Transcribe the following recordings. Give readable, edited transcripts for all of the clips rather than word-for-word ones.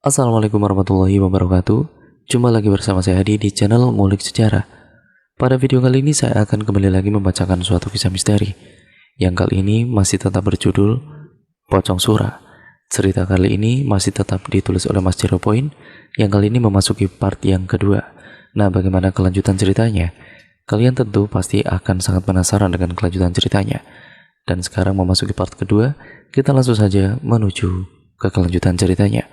Assalamualaikum warahmatullahi wabarakatuh. Jumpa lagi bersama saya Hadi di channel Ngulik Sejarah. Pada video kali ini saya akan kembali lagi membacakan suatu kisah misteri yang kali ini masih tetap berjudul Pocong Sura. Cerita kali ini masih tetap ditulis oleh Mas Zero Point yang kali ini memasuki part yang kedua. Nah, bagaimana kelanjutan ceritanya? Kalian tentu pasti akan sangat penasaran dengan kelanjutan ceritanya. Dan sekarang memasuki part kedua, kita langsung saja menuju ke kelanjutan ceritanya.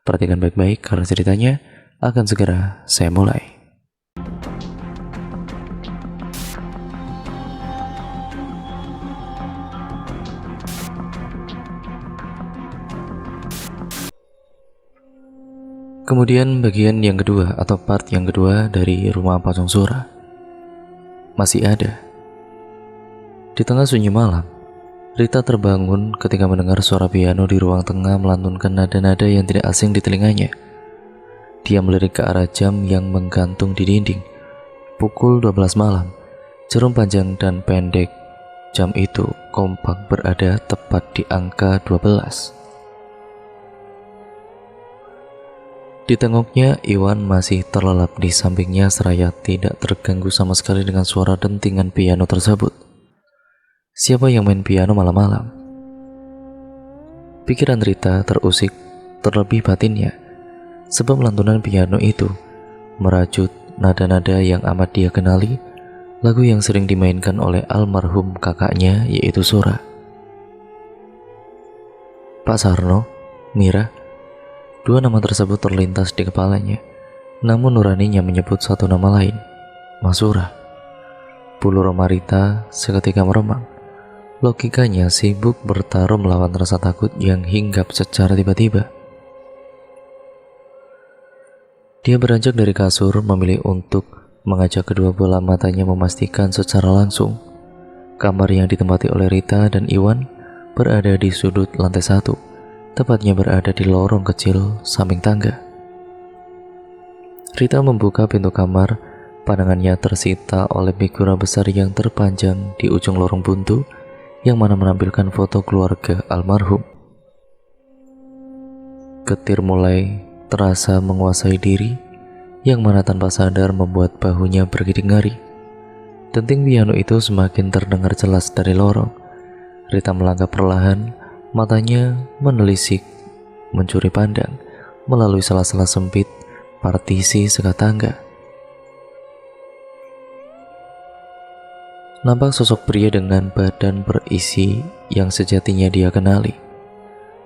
Perhatikan baik-baik karena ceritanya akan segera saya mulai. Kemudian bagian yang kedua atau part yang kedua dari rumah Pocong Sura. Masih ada. Di tengah sunyi malam, Rita terbangun ketika mendengar suara piano di ruang tengah melantunkan nada-nada yang tidak asing di telinganya. Dia melirik ke arah jam yang menggantung di dinding. Pukul 12 malam, jarum panjang dan pendek jam itu kompak berada tepat di angka 12. Ditengoknya, Iwan masih terlelap di sampingnya seraya tidak terganggu sama sekali dengan suara dentingan piano tersebut. Siapa yang main piano malam-malam? Pikiran Rita terusik, terlebih batinnya, sebab lantunan piano itu merajut nada-nada yang amat dia kenali, lagu yang sering dimainkan oleh almarhum kakaknya, yaitu Sura. Pak Sarno, Mira, dua nama tersebut terlintas di kepalanya, namun nuraninya menyebut satu nama lain, Mas Sura. Bulu roma Rita seketika meremang. Logikanya sibuk bertarung melawan rasa takut yang hinggap secara tiba-tiba. Dia beranjak dari kasur, memilih untuk mengajak kedua bola matanya memastikan secara langsung kamar yang ditempati oleh Rita dan Iwan berada di sudut lantai 1, tepatnya berada di lorong kecil samping tangga. Rita membuka pintu kamar, pandangannya tersita oleh figura besar yang terpanjang di ujung lorong buntu yang mana menampilkan foto keluarga almarhum. Getir mulai terasa menguasai diri, yang mana tanpa sadar membuat bahunya bergidik ngari. Denting piano itu semakin terdengar jelas dari lorong. Rita melangkah perlahan, matanya menelisik, mencuri pandang melalui sela-sela sempit partisi sekat tangga. Nampak sosok pria dengan badan berisi yang sejatinya dia kenali.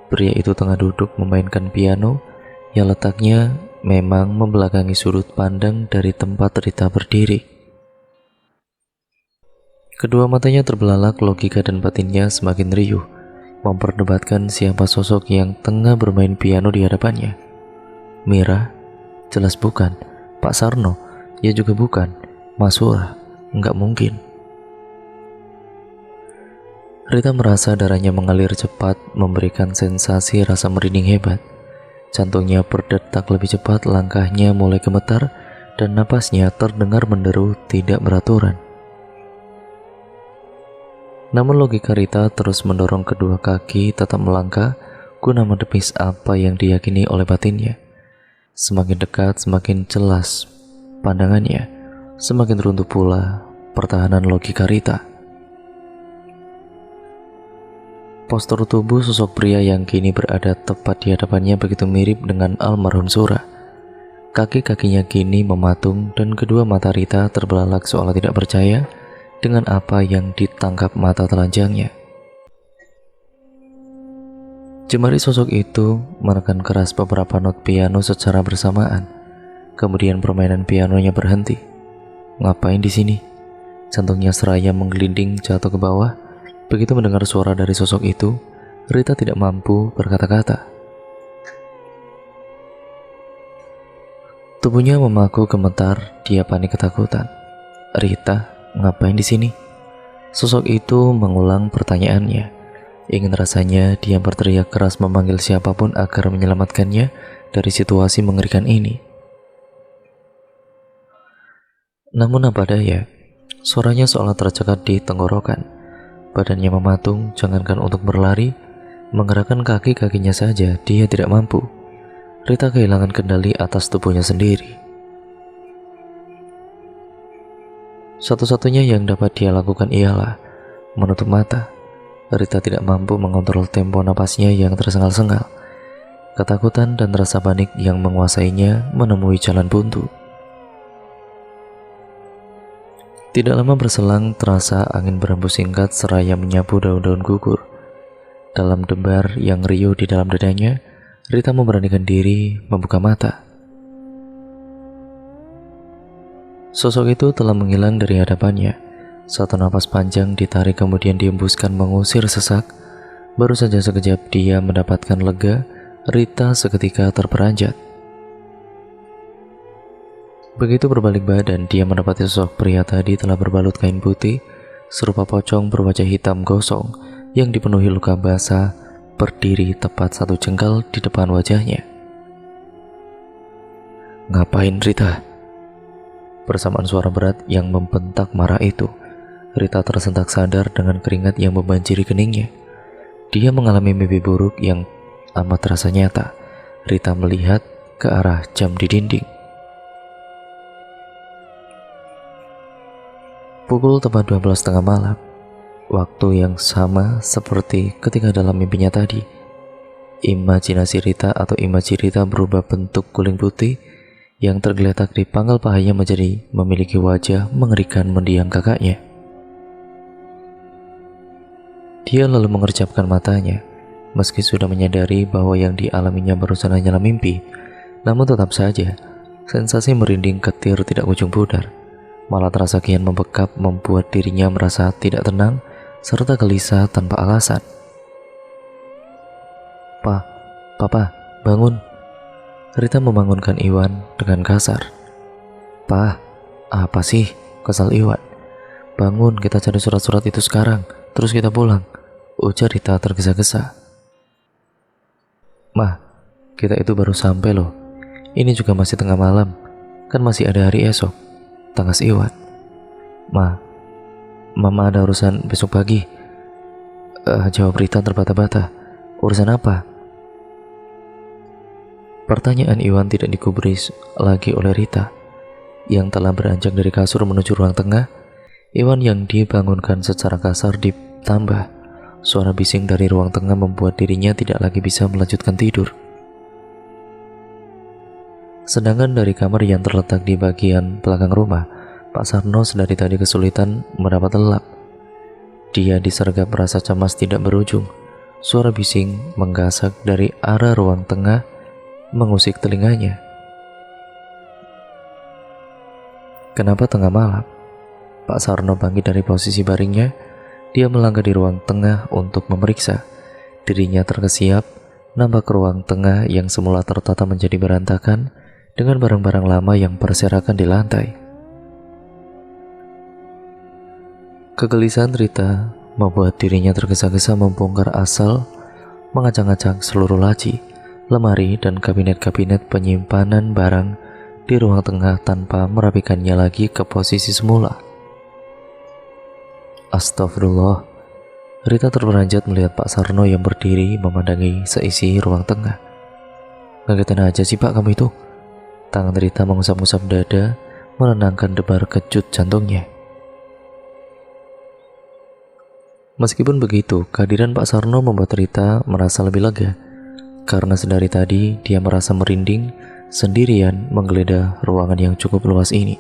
Pria itu tengah duduk memainkan piano yang letaknya memang membelakangi sudut pandang dari tempat Rita berdiri. Kedua matanya terbelalak, logika dan batinnya semakin riuh, memperdebatkan siapa sosok yang tengah bermain piano di hadapannya. Mira? Jelas bukan. Pak Sarno? Ya juga bukan. Mas Sura? Enggak mungkin. Rita merasa darahnya mengalir cepat, memberikan sensasi rasa merinding hebat. Jantungnya berdetak lebih cepat, langkahnya mulai gemetar, dan napasnya terdengar menderu tidak beraturan. Namun logika Rita terus mendorong kedua kaki tetap melangkah, guna menepis apa yang diyakini oleh batinnya. Semakin dekat, semakin jelas pandangannya, semakin runtuh pula pertahanan logika Rita. Postur tubuh sosok pria yang kini berada tepat di hadapannya begitu mirip dengan almarhum Sura. Kaki-kakinya kini mematung dan kedua mata Rita terbelalak seolah tidak percaya dengan apa yang ditangkap mata telanjangnya. Jemari sosok itu menekan keras beberapa not piano secara bersamaan. Kemudian permainan pianonya berhenti. Ngapain di sini? Jantungnya seraya menggelinding jatuh ke bawah. Begitu mendengar suara dari sosok itu, Rita tidak mampu berkata-kata. Tubuhnya memaku gemetar, dia panik ketakutan. Rita, ngapain di sini? Sosok itu mengulang pertanyaannya. Ingin rasanya dia berteriak keras memanggil siapapun agar menyelamatkannya dari situasi mengerikan ini. Namun apa daya, suaranya seolah tercekat di tenggorokan. Badannya mematung, jangankan untuk berlari, menggerakkan kaki-kakinya saja dia tidak mampu. Rita kehilangan kendali atas tubuhnya sendiri. Satu-satunya yang dapat dia lakukan ialah menutup mata. Rita tidak mampu mengontrol tempo napasnya yang tersengal-sengal. Ketakutan dan rasa panik yang menguasainya menemui jalan buntu. Tidak lama berselang, terasa angin berhembus singkat seraya menyapu daun-daun gugur. Dalam debar yang riuh di dalam dadanya, Rita memberanikan diri membuka mata. Sosok itu telah menghilang dari hadapannya. Satu napas panjang ditarik kemudian dihembuskan mengusir sesak. Baru saja sekejap dia mendapatkan lega, Rita seketika terperanjat. Begitu berbalik badan, dia mendapati sosok pria tadi telah berbalut kain putih, serupa pocong berwajah hitam gosong yang dipenuhi luka basah, berdiri tepat 1 jengkal di depan wajahnya. "Ngapain, Rita?" Bersamaan suara berat yang membentak marah itu, Rita tersentak sadar dengan keringat yang membanjiri keningnya. Dia mengalami mimpi buruk yang amat terasa nyata. Rita melihat ke arah jam di dinding. Pukul tepat 12.30 malam. Waktu yang sama seperti ketika dalam mimpinya tadi. Imajinasi Rita atau imaji Rita berubah bentuk guling putih yang tergeletak di pangkal pahanya menjadi memiliki wajah mengerikan mendiang kakaknya. Dia lalu mengerjapkan matanya, meski sudah menyadari bahwa yang dialaminya barusan hanyalah mimpi. Namun tetap saja, sensasi merinding ketir tidak ujung pudar. Malah terasa kian membekap, membuat dirinya merasa tidak tenang serta gelisah tanpa alasan. Papa, bangun." Rita membangunkan Iwan dengan kasar. "Pa, apa sih?" kesal Iwan. "Bangun, kita cari surat-surat itu sekarang, terus kita pulang," ujar Rita tergesa-gesa. "Mah, kita itu baru sampai loh. Ini juga masih tengah malam, kan masih ada hari esok," tangas Iwan. Mama ada urusan besok pagi," jawab Rita terbata-bata. "Urusan apa?" Pertanyaan Iwan tidak digubris lagi oleh Rita, yang telah beranjak dari kasur menuju ruang tengah. Iwan yang dibangunkan secara kasar ditambah suara bising dari ruang tengah membuat dirinya tidak lagi bisa melanjutkan tidur. Sedangkan dari kamar yang terletak di bagian belakang rumah, Pak Sarno sedari tadi kesulitan mendapat lelap. Dia disergap rasa cemas tidak berujung. Suara bising menggasak dari arah ruang tengah mengusik telinganya. Kenapa tengah malam? Pak Sarno bangkit dari posisi baringnya. Dia melangkah di ruang tengah untuk memeriksa. Dirinya terkesiap, nampak ruang tengah yang semula tertata menjadi berantakan dengan barang-barang lama yang berserakan di lantai. Kegelisahan Rita membuat dirinya tergesa-gesa membongkar asal, mengacak-acak seluruh laci, lemari, dan kabinet-kabinet penyimpanan barang di ruang tengah tanpa merapikannya lagi ke posisi semula. Astagfirullah. Rita terperanjat melihat Pak Sarno yang berdiri memandangi seisi ruang tengah. "Ngagetin aja sih Pak kamu itu." Tangan Rita mengusap-usap dada, menenangkan debar kecut jantungnya. Meskipun begitu, kehadiran Pak Sarno membuat Rita merasa lebih lega, karena sedari tadi dia merasa merinding sendirian menggeledah ruangan yang cukup luas ini.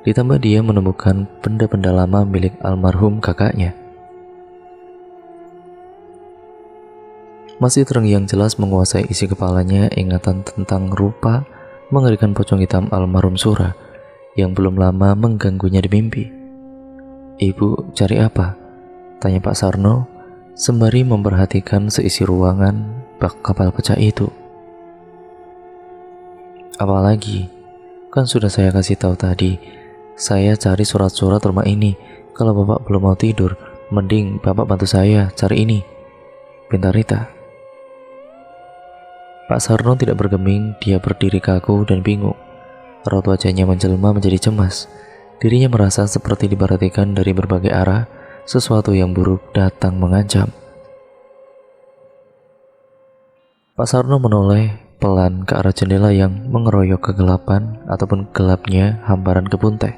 Ditambah dia menemukan benda-benda lama milik almarhum kakaknya. Masih terngiang jelas menguasai isi kepalanya ingatan tentang rupa mengerikan pocong hitam almarhum Sura yang belum lama mengganggunya di mimpi. "Ibu cari apa?" tanya Pak Sarno sembari memperhatikan seisi ruangan bak kapal pecah itu. "Apalagi, kan sudah saya kasih tahu tadi, saya cari surat-surat rumah ini. Kalau Bapak belum mau tidur, mending Bapak bantu saya cari ini," pinta Rita. Pak Sarno tidak bergeming, dia berdiri kaku dan bingung. Raut wajahnya menjelma menjadi cemas. Dirinya merasa seperti diperhatikan dari berbagai arah. Sesuatu yang buruk datang mengancam. Pak Sarno menoleh pelan ke arah jendela yang mengeroyok kegelapan ataupun gelapnya hamparan kebun teh.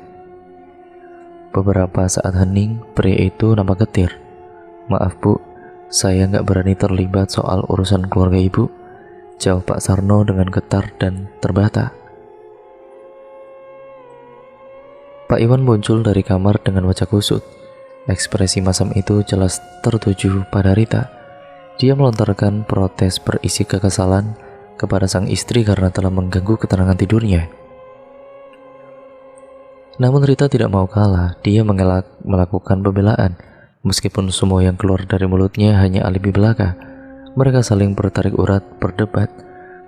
Beberapa saat hening, pria itu nampak getir. "Maaf Bu, saya nggak berani terlibat soal urusan keluarga Ibu," jawab Pak Sarno dengan getar dan terbata. Pak Iwan muncul dari kamar dengan wajah kusut. Ekspresi masam itu jelas tertuju pada Rita. Dia melontarkan protes berisi kekesalan kepada sang istri karena telah mengganggu ketenangan tidurnya. Namun Rita tidak mau kalah. Dia mengelak melakukan pembelaan. Meskipun semua yang keluar dari mulutnya hanya alibi belaka, mereka saling bertarik urat, berdebat.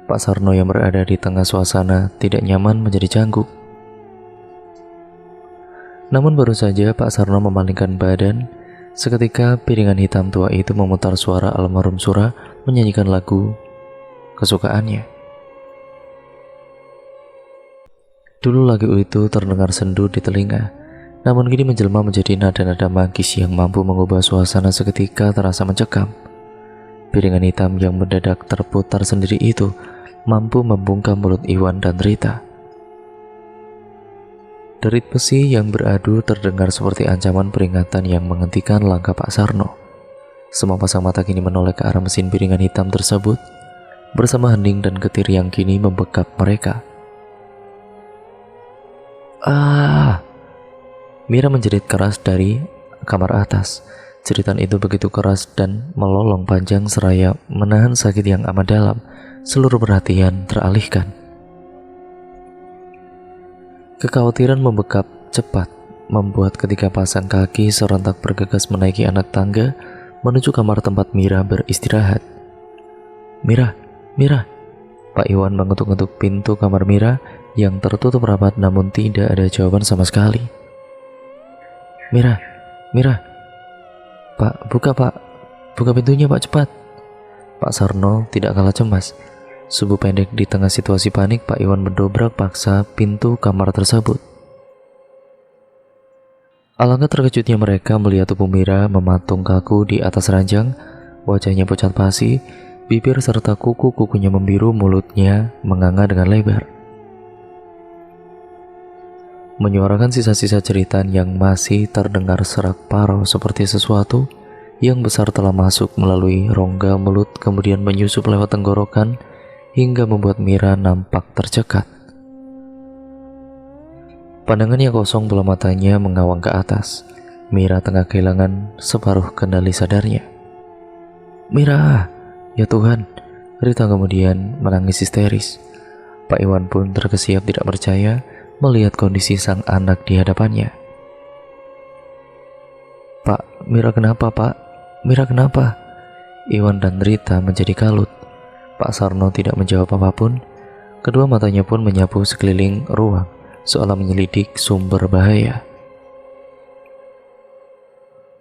Pak Sarno yang berada di tengah suasana tidak nyaman menjadi canggung. Namun baru saja Pak Sarno memalingkan badan, seketika piringan hitam tua itu memutar suara almarhum Surah menyanyikan lagu kesukaannya. Dulu lagu itu terdengar sendu di telinga, namun kini menjelma menjadi nada-nada magis yang mampu mengubah suasana seketika terasa mencekam. Piringan hitam yang mendadak terputar sendiri itu mampu membungkam mulut Iwan dan Rita. Derit besi yang beradu terdengar seperti ancaman peringatan yang menghentikan langkah Pak Sarno. Semua pasang mata kini menoleh ke arah mesin piringan hitam tersebut, bersama hening dan getir yang kini membekap mereka. "Ah!" Mira menjerit keras dari kamar atas. Jeritan itu begitu keras dan melolong panjang seraya menahan sakit yang amat dalam. Seluruh perhatian teralihkan. Kekhawatiran membekap cepat, membuat ketiga pasang kaki serentak bergegas menaiki anak tangga menuju kamar tempat Mira beristirahat. "Mira, Mira!" Pak Iwan mengetuk-ngetuk pintu kamar Mira yang tertutup rapat namun tidak ada jawaban sama sekali. "Mira, Mira!" "Pak, buka Pak, buka pintunya Pak, cepat!" Pak Sarno tidak kalah cemas. Subuh pendek di tengah situasi panik, Pak Iwan mendobrak paksa pintu kamar tersebut. Alangkah terkejutnya mereka melihat tubuh Mira mematung kaku di atas ranjang, wajahnya pucat pasi, bibir serta kuku-kukunya membiru, mulutnya menganga dengan lebar. Menyuarakan sisa-sisa jeritan yang masih terdengar serak parau seperti sesuatu yang besar telah masuk melalui rongga mulut kemudian menyusup lewat tenggorokan hingga membuat Mira nampak tercekat. Pandangannya kosong, bola matanya mengawang ke atas. Mira tengah kehilangan separuh kendali sadarnya. "Mira, ya Tuhan!" Rita kemudian menangis histeris. Pak Iwan pun terkesiap tidak percaya melihat kondisi sang anak di hadapannya. "Pak, Mira kenapa Pak? Mira kenapa?" Iwan dan Rita menjadi kalut. Pak Sarno tidak menjawab apapun. Kedua matanya pun menyapu sekeliling ruang, seolah menyelidik sumber bahaya.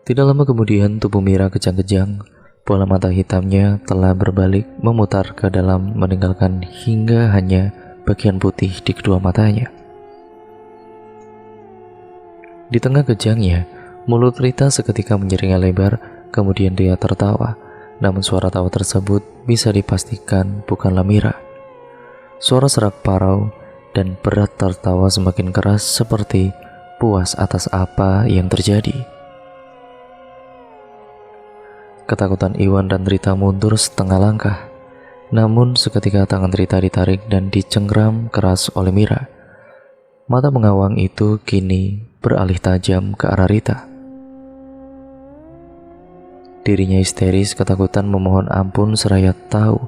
Tidak lama kemudian tubuh Mira kejang-kejang. Bola mata hitamnya telah berbalik memutar ke dalam, meninggalkan hingga hanya bagian putih di kedua matanya. Di tengah kejangnya, mulut Rita seketika menjeringnya lebar, kemudian dia tertawa. Namun suara tawa tersebut bisa dipastikan bukanlah Mira. Suara serak parau dan berat tertawa semakin keras seperti puas atas apa yang terjadi. Ketakutan Iwan dan Rita mundur setengah langkah. Namun seketika tangan Rita ditarik dan dicengkram keras oleh Mira. Mata mengawang itu kini beralih tajam ke arah Rita. Dirinya histeris, ketakutan, memohon ampun seraya tahu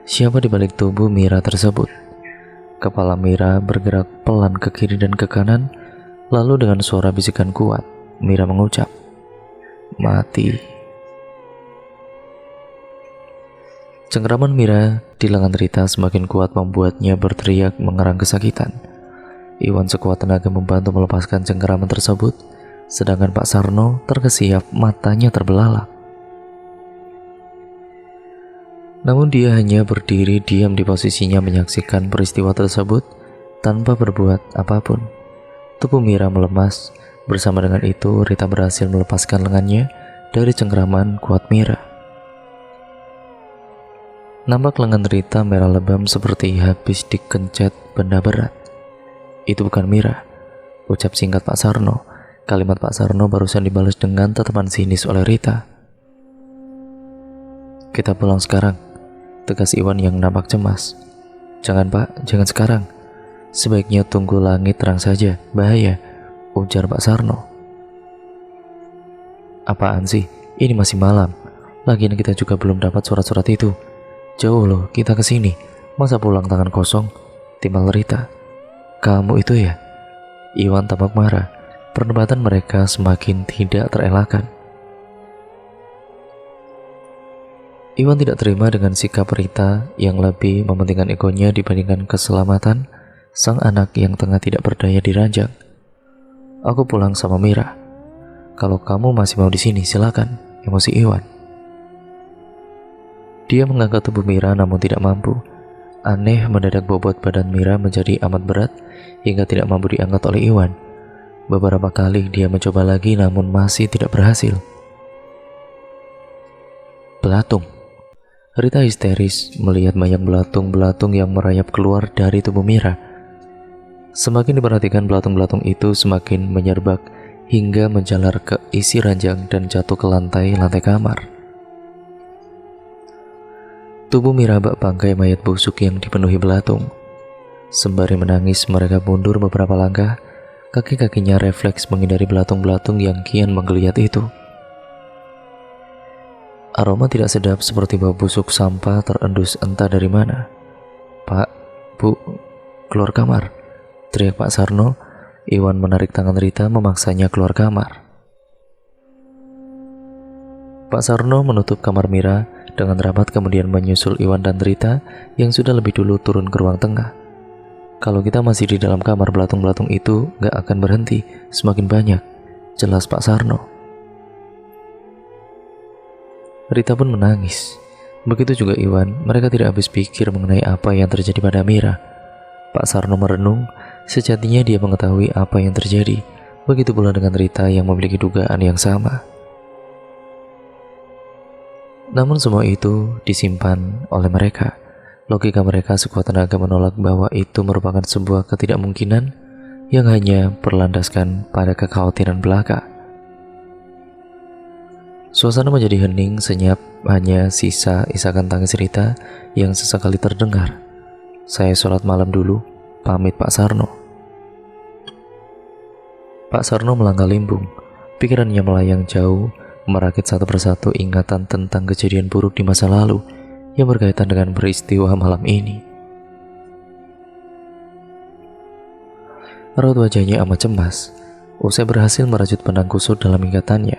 siapa di balik tubuh Mira tersebut. Kepala Mira bergerak pelan ke kiri dan ke kanan, lalu dengan suara bisikan kuat, Mira mengucap, "Mati." Cengkraman Mira di lengan Rita semakin kuat membuatnya berteriak mengerang kesakitan. Iwan sekuat tenaga membantu melepaskan cengkraman tersebut, sedangkan Pak Sarno terkesiap, matanya terbelalak. Namun dia hanya berdiri diam di posisinya menyaksikan peristiwa tersebut tanpa berbuat apapun. Tubuh Mira melemas. Bersama dengan itu, Rita berhasil melepaskan lengannya dari cengkraman kuat Mira. Nampak lengan Rita merah lebam seperti habis dikencet benda berat. Itu bukan Mira, ucap singkat Pak Sarno. Kalimat Pak Sarno barusan dibalas dengan tatapan sinis oleh Rita. Kita pulang sekarang, tegas Iwan yang nampak cemas. Jangan Pak, jangan sekarang. Sebaiknya tunggu langit terang saja, bahaya, ujar Pak Sarno. Apaan sih, ini masih malam. Lagian kita juga belum dapat surat-surat itu. Jauh loh kita kesini, masa pulang tangan kosong? Timbal Rita. Kamu itu ya? Iwan tampak marah. Perdebatan mereka semakin tidak terelakkan. Iwan tidak terima dengan sikap Rita yang lebih mementingkan egonya dibandingkan keselamatan sang anak yang tengah tidak berdaya di ranjang. Aku pulang sama Mira. Kalau kamu masih mau di sini, silakan, emosi Iwan. Dia mengangkat tubuh Mira namun tidak mampu. Aneh, mendadak bobot badan Mira menjadi amat berat hingga tidak mampu diangkat oleh Iwan. Beberapa kali dia mencoba lagi namun masih tidak berhasil. Belatung. Rita histeris melihat banyak belatung-belatung yang merayap keluar dari tubuh Mira. Semakin diperhatikan, belatung-belatung itu semakin menyerbak hingga menjalar ke isi ranjang dan jatuh ke lantai-lantai kamar. Tubuh Mira bak bangkai mayat busuk yang dipenuhi belatung. Sembari menangis, mereka mundur beberapa langkah. Kaki-kakinya refleks menghindari belatung-belatung yang kian menggeliat itu. Aroma tidak sedap seperti bau busuk sampah terendus entah dari mana. Pak, Bu, keluar kamar, teriak Pak Sarno. Iwan menarik tangan Rita memaksanya keluar kamar. Pak Sarno menutup kamar Mira dengan rapat kemudian menyusul Iwan dan Rita yang sudah lebih dulu turun ke ruang tengah. Kalau kita masih di dalam kamar, belatung-belatung itu gak akan berhenti, semakin banyak, jelas Pak Sarno. Rita pun menangis. Begitu juga Iwan, mereka tidak habis pikir mengenai apa yang terjadi pada Mira. Pak Sarno merenung, sejatinya dia mengetahui apa yang terjadi. Begitu pula dengan Rita yang memiliki dugaan yang sama. Namun semua itu disimpan oleh mereka. Logika mereka sekuat tenaga menolak bahwa itu merupakan sebuah ketidakmungkinan yang hanya berlandaskan pada kekhawatiran belaka. Suasana menjadi hening senyap, hanya sisa isakan tangis Rita yang sesekali terdengar. Saya sholat malam dulu, pamit Pak Sarno. Pak Sarno melangkah limbung, pikirannya melayang jauh, merakit satu persatu ingatan tentang kejadian buruk di masa lalu yang berkaitan dengan peristiwa malam ini. Raut wajahnya amat cemas. Usai berhasil merajut benang kusut dalam ikatannya,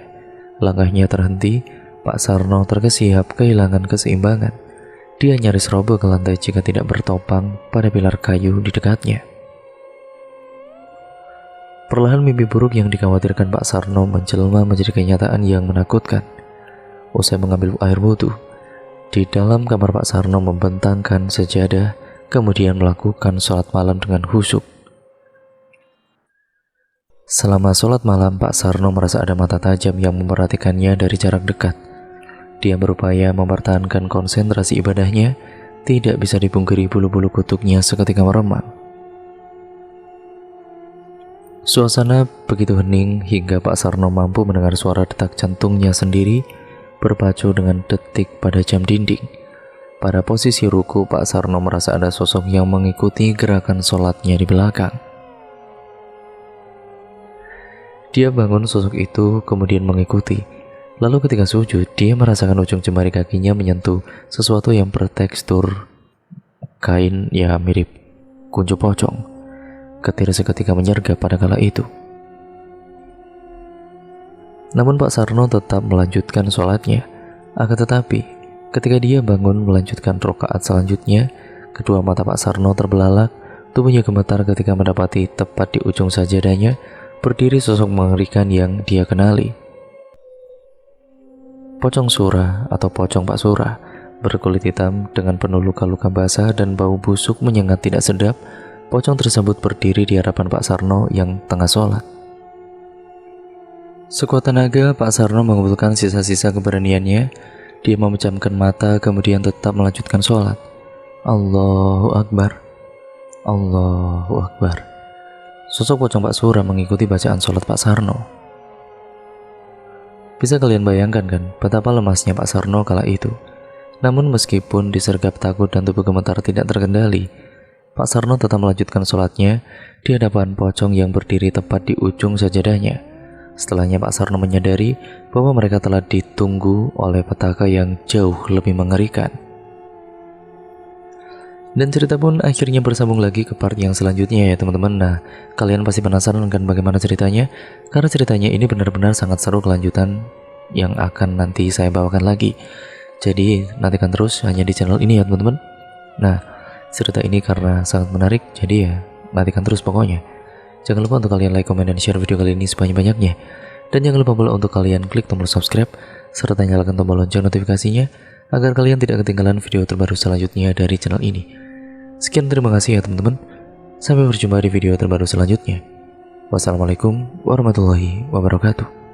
langkahnya terhenti. Pak Sarno terkesiap kehilangan keseimbangan. Dia nyaris roboh ke lantai jika tidak bertopang pada pilar kayu di dekatnya. Perlahan mimpi buruk yang dikhawatirkan Pak Sarno menjelma menjadi kenyataan yang menakutkan. Usai mengambil air wudhu, di dalam kamar Pak Sarno membentangkan sejadah, kemudian melakukan sholat malam dengan khusyuk. Selama sholat malam, Pak Sarno merasa ada mata tajam yang memperhatikannya dari jarak dekat. Dia berupaya mempertahankan konsentrasi ibadahnya, tidak bisa dipungkiri bulu-bulu kutuknya seketika meremang. Suasana begitu hening hingga Pak Sarno mampu mendengar suara detak jantungnya sendiri berpacu dengan detik pada jam dinding. Pada posisi ruku, Pak Sarno merasa ada sosok yang mengikuti gerakan sholatnya di belakang. Dia bangun, sosok itu kemudian mengikuti. Lalu ketika sujud, dia merasakan ujung jemari kakinya menyentuh sesuatu yang bertekstur kain ya mirip kuncup pocong. Ketir seketika menyergap pada kala itu. Namun Pak Sarno tetap melanjutkan sholatnya. Akan tetapi, ketika dia bangun melanjutkan rakaat selanjutnya, kedua mata Pak Sarno terbelalak, tubuhnya gemetar ketika mendapati tepat di ujung sajadahnya berdiri sosok mengerikan yang dia kenali. Pocong Surah atau pocong Pak Surah, berkulit hitam dengan penuh luka-luka basah dan bau busuk menyengat tidak sedap. Pocong tersebut berdiri di hadapan Pak Sarno yang tengah sholat. Sekuat tenaga, Pak Sarno mengumpulkan sisa-sisa keberaniannya. Dia memejamkan mata kemudian tetap melanjutkan sholat. Allahu Akbar, Allahu Akbar. Sosok pocong Pak Sura mengikuti bacaan sholat Pak Sarno. Bisa kalian bayangkan kan betapa lemasnya Pak Sarno kala itu. Namun meskipun disergap takut dan tubuh gemetar tidak terkendali, Pak Sarno tetap melanjutkan sholatnya di hadapan pocong yang berdiri tepat di ujung sajadahnya. Setelahnya Pak Sarno menyadari bahwa mereka telah ditunggu oleh petaka yang jauh lebih mengerikan. Dan cerita pun akhirnya bersambung lagi ke part yang selanjutnya ya teman-teman. Nah, kalian pasti penasaran kan bagaimana ceritanya? Karena ceritanya ini benar-benar sangat seru kelanjutan yang akan nanti saya bawakan lagi. Jadi nantikan terus hanya di channel ini ya teman-teman. Nah, cerita ini karena sangat menarik, jadi ya nantikan terus pokoknya. Jangan lupa untuk kalian like, komen, dan share video kali ini sebanyak-banyaknya. Dan jangan lupa pula untuk kalian klik tombol subscribe serta nyalakan tombol lonceng notifikasinya agar kalian tidak ketinggalan video terbaru selanjutnya dari channel ini. Sekian, terima kasih ya teman-teman. Sampai berjumpa di video terbaru selanjutnya. Wassalamualaikum warahmatullahi wabarakatuh.